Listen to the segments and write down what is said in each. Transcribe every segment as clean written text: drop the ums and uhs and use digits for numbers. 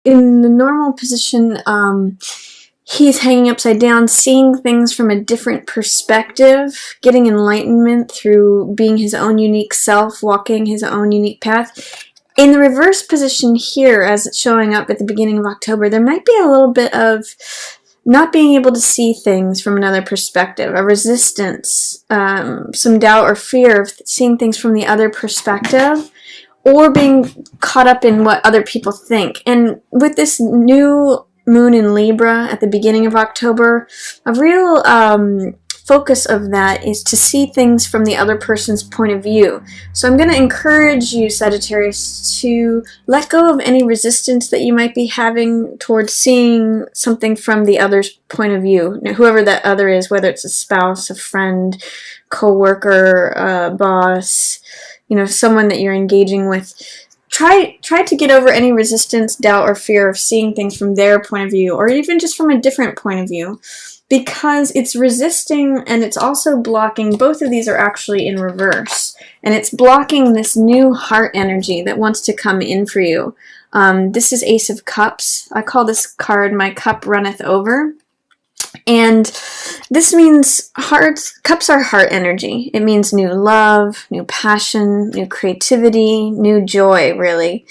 in the normal position, he's hanging upside down, seeing things from a different perspective, getting enlightenment through being his own unique self, walking his own unique path. In the reverse position here, as it's showing up at the beginning of October, there might be a little bit of not being able to see things from another perspective, a resistance, some doubt or fear of seeing things from the other perspective, or being caught up in what other people think. And with this new moon in Libra at the beginning of October, a real focus of that is to see things from the other person's point of view. So I'm going to encourage you, Sagittarius, to let go of any resistance that you might be having towards seeing something from the other's point of view, whoever that other is, whether it's a spouse, a friend, co-worker, boss, someone that you're engaging with. Try to get over any resistance, doubt, or fear of seeing things from their point of view, or even just from a different point of view, because it's resisting and it's also blocking. Both of these are actually in reverse, and it's blocking this new heart energy that wants to come in for you. This is Ace of Cups. I call this card "My Cup Runneth Over." And this means cups are heart energy. It means new love, new passion, new creativity, new joy, really.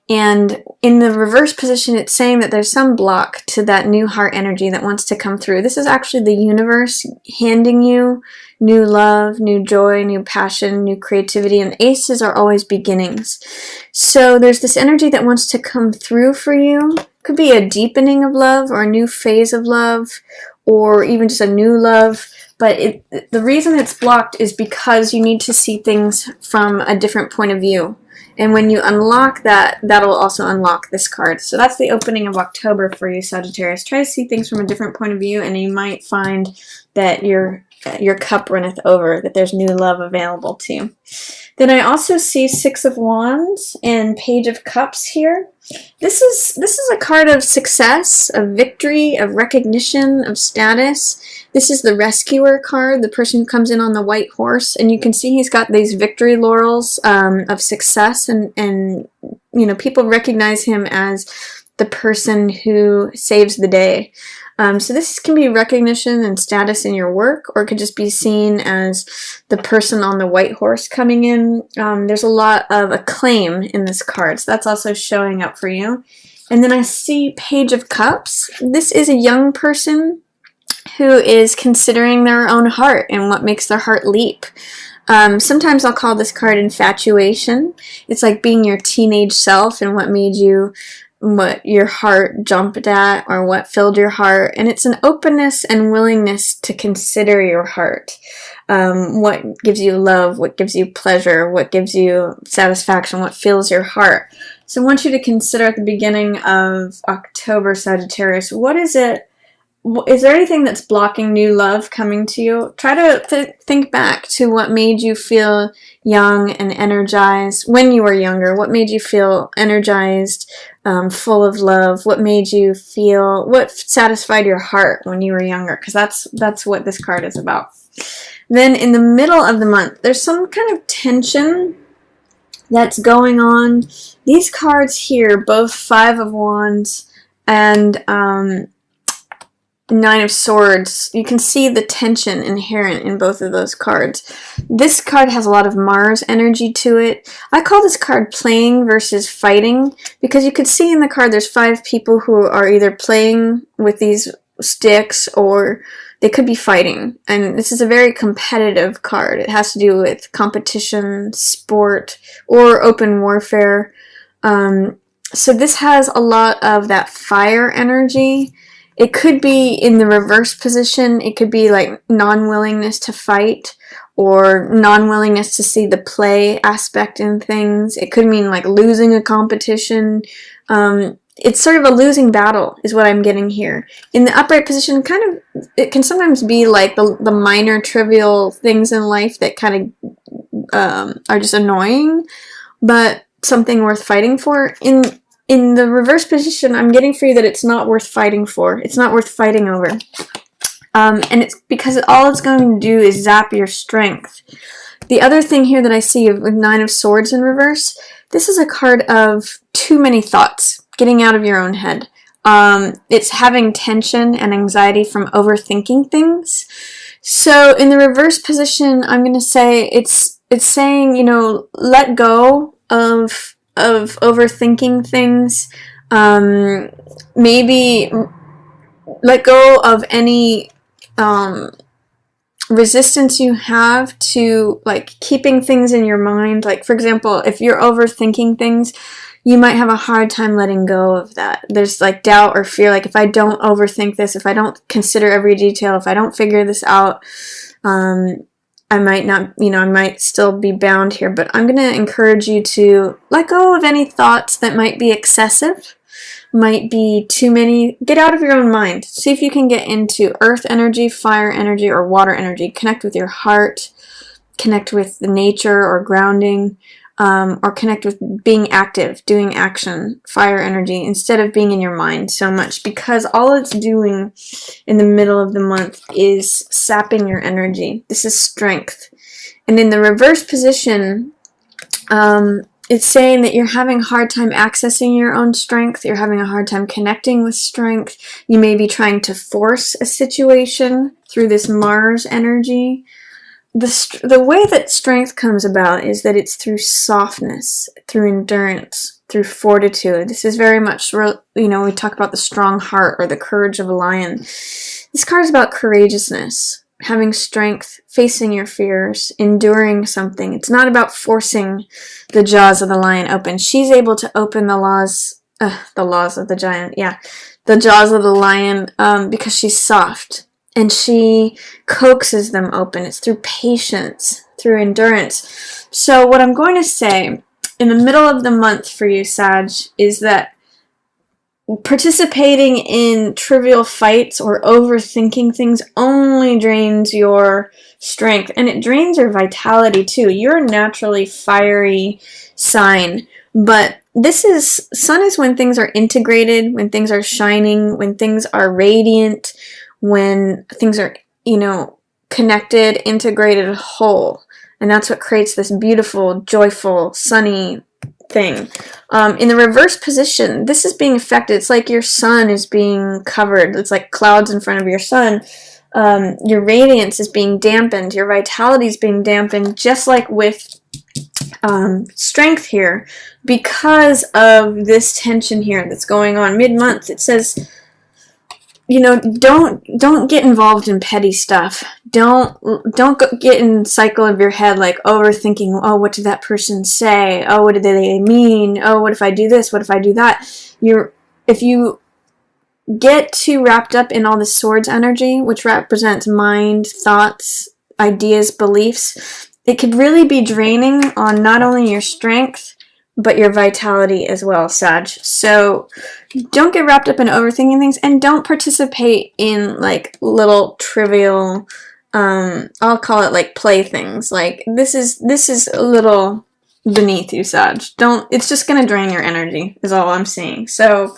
And in the reverse position, it's saying that there's some block to that new heart energy that wants to come through. This is actually the universe handing you new love, new joy, new passion, new creativity, and aces are always beginnings. So there's this energy that wants to come through for you. Could be a deepening of love or a new phase of love or even just a new love. But the reason it's blocked is because you need to see things from a different point of view. And when you unlock that, that'll also unlock this card. So that's the opening of October for you, Sagittarius. Try to see things from a different point of view, and you might find that your cup runneth over, that there's new love available to you. Then I also see Six of Wands and Page of Cups here. This is a card of success, of victory, of recognition, of status. This is the rescuer card, the person who comes in on the white horse, and you can see he's got these victory laurels of success, and people recognize him as the person who saves the day. So this can be recognition and status in your work, or it could just be seen as the person on the white horse coming in. There's a lot of acclaim in this card, so that's also showing up for you. And then I see Page of Cups. This is a young person who is considering their own heart and what makes their heart leap. Sometimes I'll call this card infatuation. It's like being your teenage self and what your heart jumped at or what filled your heart. And it's an openness and willingness to consider your heart. What gives you love, what gives you pleasure, what gives you satisfaction, what fills your heart. So I want you to consider at the beginning of October, Sagittarius, what is it? Is there anything that's blocking new love coming to you? Try to think back to what made you feel young and energized when you were younger. What made you feel energized, full of love? What satisfied your heart when you were younger? Because that's what this card is about. Then in the middle of the month, there's some kind of tension that's going on. These cards here, both Five of Wands and Nine of Swords, you can see the tension inherent in both of those cards. This card has a lot of Mars energy to it. I call this card playing versus fighting, because you could see in the card there's 5 people who are either playing with these sticks or they could be fighting. And this is a very competitive card. It has to do with competition, sport, or open warfare. So this has a lot of that fire energy. It could be in the reverse position. It could be like non-willingness to fight or non-willingness to see the play aspect in things. It could mean like losing a competition. It's sort of a losing battle is what I'm getting here. In the upright position, it can sometimes be like the minor trivial things in life that kind of are just annoying, but something worth fighting for. In the reverse position, I'm getting for you that it's not worth fighting for. It's not worth fighting over. And it's because all it's going to do is zap your strength. The other thing here that I see with Nine of Swords in reverse, this is a card of too many thoughts. getting out of your own head. It's having tension and anxiety from overthinking things. So in the reverse position, I'm going to say it's saying, you know, let go of overthinking things. Maybe let go of any resistance you have to like keeping things in your mind. Like, for example, if you're overthinking things, you might have a hard time letting go of that. There's like doubt or fear, like if I don't overthink this, if I don't consider every detail, if I don't figure this out, I might not, you know, I might still be bound here. But I'm going to encourage you to let go of any thoughts that might be excessive, might be too many. Get out of your own mind. See if you can get into earth energy, fire energy, or water energy. Connect with your heart, connect with the nature or grounding, or connect with being active, doing action, fire energy, instead of being in your mind so much, because all it's doing in the middle of the month is sapping your energy. This is strength. And in the reverse position, it's saying that you're having a hard time accessing your own strength. You're having a hard time connecting with strength. You may be trying to force a situation through this Mars energy. The way that strength comes about is that it's through softness, through endurance, through fortitude. This is very much, you know, we talk about the strong heart or the courage of a lion. This card is about courageousness, having strength, facing your fears, enduring something. It's not about forcing the jaws of the lion open. She's able to open the laws of the giant, the jaws of the lion, because she's soft. And she coaxes them open. It's through patience, through endurance. So what I'm going to say in the middle of the month for you, Sag, is that participating in trivial fights or overthinking things only drains your strength. And it drains your vitality too. You're a naturally fiery sign. But sun is when things are integrated, when things are shining, when things are radiant, when things are, you know, connected, integrated, whole. And that's what creates this beautiful, joyful, sunny thing. In the reverse position, this is being affected. It's like your sun is being covered. It's like clouds in front of your sun. Your radiance is being dampened. Your vitality is being dampened, just like with strength here, because of this tension here that's going on mid-month. It says, you know, don't get involved in petty stuff. Don't get in the cycle of your head, like overthinking, oh, what did that person say? Oh, what did they mean? Oh, what if I do this? What if I do that? If you get too wrapped up in all the swords energy, which represents mind, thoughts, ideas, beliefs, it could really be draining on not only your strength, but your vitality as well, Sag. So don't get wrapped up in overthinking things, and don't participate in like little trivial, I'll call it like playthings. Like this is a little beneath you, Sag. It's just gonna drain your energy is all I'm saying. So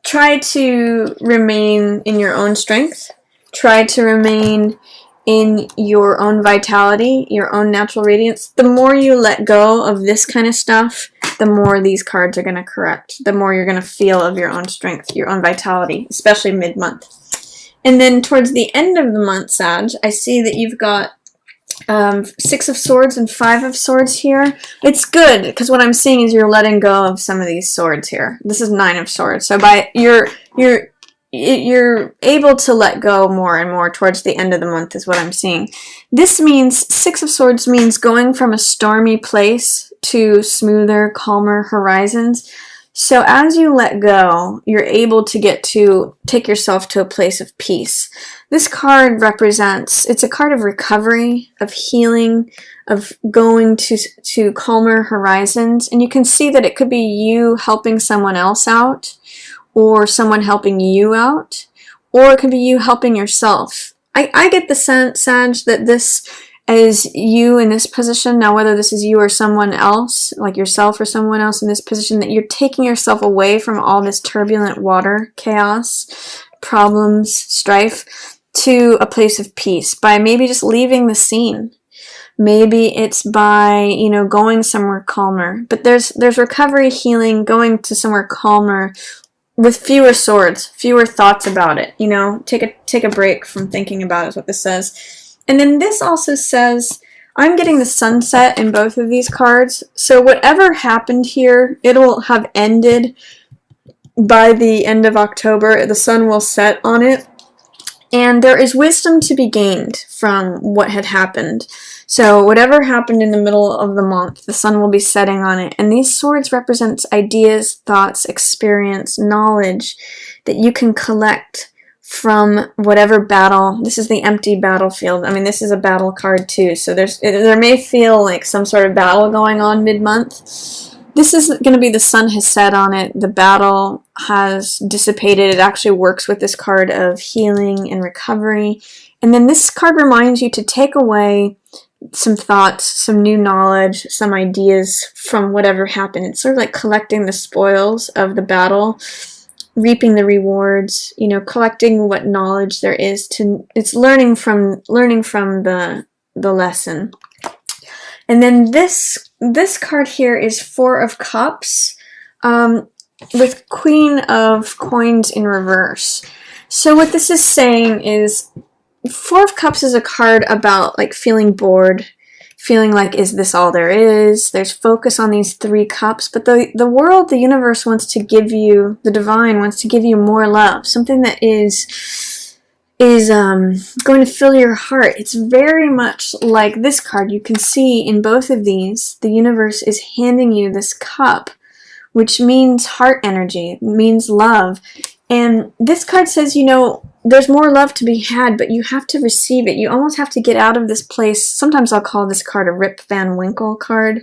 try to remain in your own strength. Try to remain in your own vitality, your own natural radiance. The more you let go of this kind of stuff, the more these cards are going to correct. The more you're going to feel of your own strength, your own vitality, especially mid-month. And then towards the end of the month, Sag, I see that you've got 6 of Swords and 5 of Swords here. It's good, because what I'm seeing is you're letting go of some of these swords here. This is 9 of Swords. So you're able to let go more and more towards the end of the month is what I'm seeing. This means 6 of Swords means going from a stormy place to smoother, calmer horizons. So as you let go, you're able to take yourself to a place of peace. This card it's a card of recovery, of healing, of going to calmer horizons. And you can see that it could be you helping someone else out, or someone helping you out, or it could be you helping yourself. I get the sense, Sag, that this is you in this position. Now, whether this is you or someone else, like yourself or someone else in this position, that you're taking yourself away from all this turbulent water, chaos, problems, strife, to a place of peace by maybe just leaving the scene. Maybe it's by, you know, going somewhere calmer. But there's recovery, healing, going to somewhere calmer with fewer swords, fewer thoughts about it. You know, take a break from thinking about it is what this says. And then this also says, I'm getting the sunset in both of these cards. So whatever happened here, it'll have ended by the end of October. The sun will set on it. And there is wisdom to be gained from what had happened. So whatever happened in the middle of the month, the sun will be setting on it. And these swords represent ideas, thoughts, experience, knowledge that you can collect from whatever battle. This is the empty battlefield. I mean, this is a battle card too. So there may feel like some sort of battle going on mid-month. This is going to be the sun has set on it. The battle has dissipated. It actually works with this card of healing and recovery. And then this card reminds you to take away some thoughts, some new knowledge, some ideas from whatever happened. It's sort of like collecting the spoils of the battle, reaping the rewards, you know, collecting what knowledge there is to, it's learning from the lesson. And then this card here is Four of Cups, with Queen of Coins in reverse. So what this is saying is, Four of Cups is a card about like feeling bored, feeling like, is this all there is? There's focus on these three cups, but the world, the universe wants to give you, the divine wants to give you more love, something that is going to fill your heart. It's very much like this card. You can see in both of these, the universe is handing you this cup, which means heart energy, means love. And this card says, you know, there's more love to be had, but you have to receive it. You almost have to get out of this place. Sometimes I'll call this card a Rip Van Winkle card.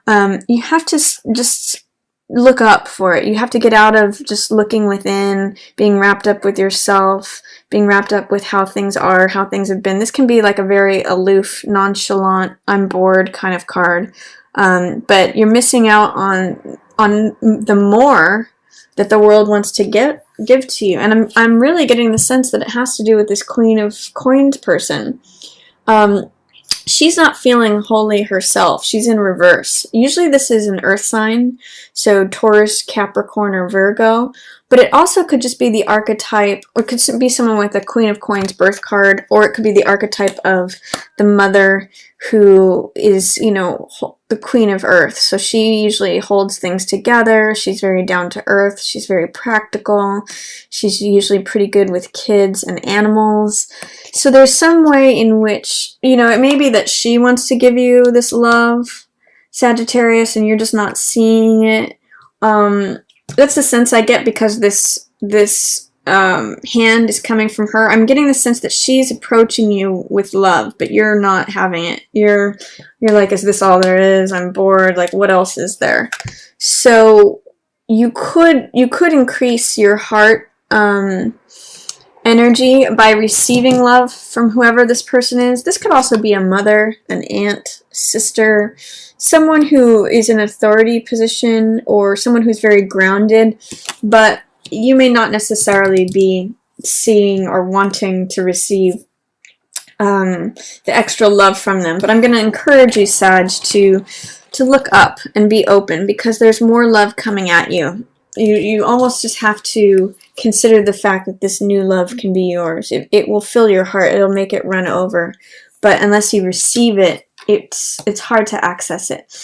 You have to just look up for it. You have to get out of just looking within, being wrapped up with yourself, being wrapped up with how things are, how things have been. This can be like a very aloof, nonchalant, I'm bored kind of card. But you're missing out on the more that the world wants to give to you. And I'm really getting the sense that it has to do with this Queen of Coins person. She's not feeling wholly herself. She's in reverse. Usually this is an earth sign, so Taurus, Capricorn, or Virgo. But it also could just be the archetype, or it could be someone with a Queen of Coins birth card, or it could be the archetype of the mother who is, you know, the Queen of Earth. So she usually holds things together. She's very down to earth. She's very practical. She's usually pretty good with kids and animals. So there's some way in which, you know, it may be that she wants to give you this love, Sagittarius, and you're just not seeing it. That's the sense I get because this hand is coming from her. I'm getting the sense that she's approaching you with love, but you're not having it. You're like, is this all there is? I'm bored. Like, what else is there? So you could increase your heart energy by receiving love from whoever this person is. This could also be a mother, an aunt, sister, someone who is in an authority position, or someone who's very grounded, but you may not necessarily be seeing or wanting to receive the extra love from them. But I'm going to encourage you, Sag, to look up and be open, because there's more love coming at you. You almost just have to consider the fact that this new love can be yours. It will fill your heart. It'll make it run over. But unless you receive it, it's hard to access it.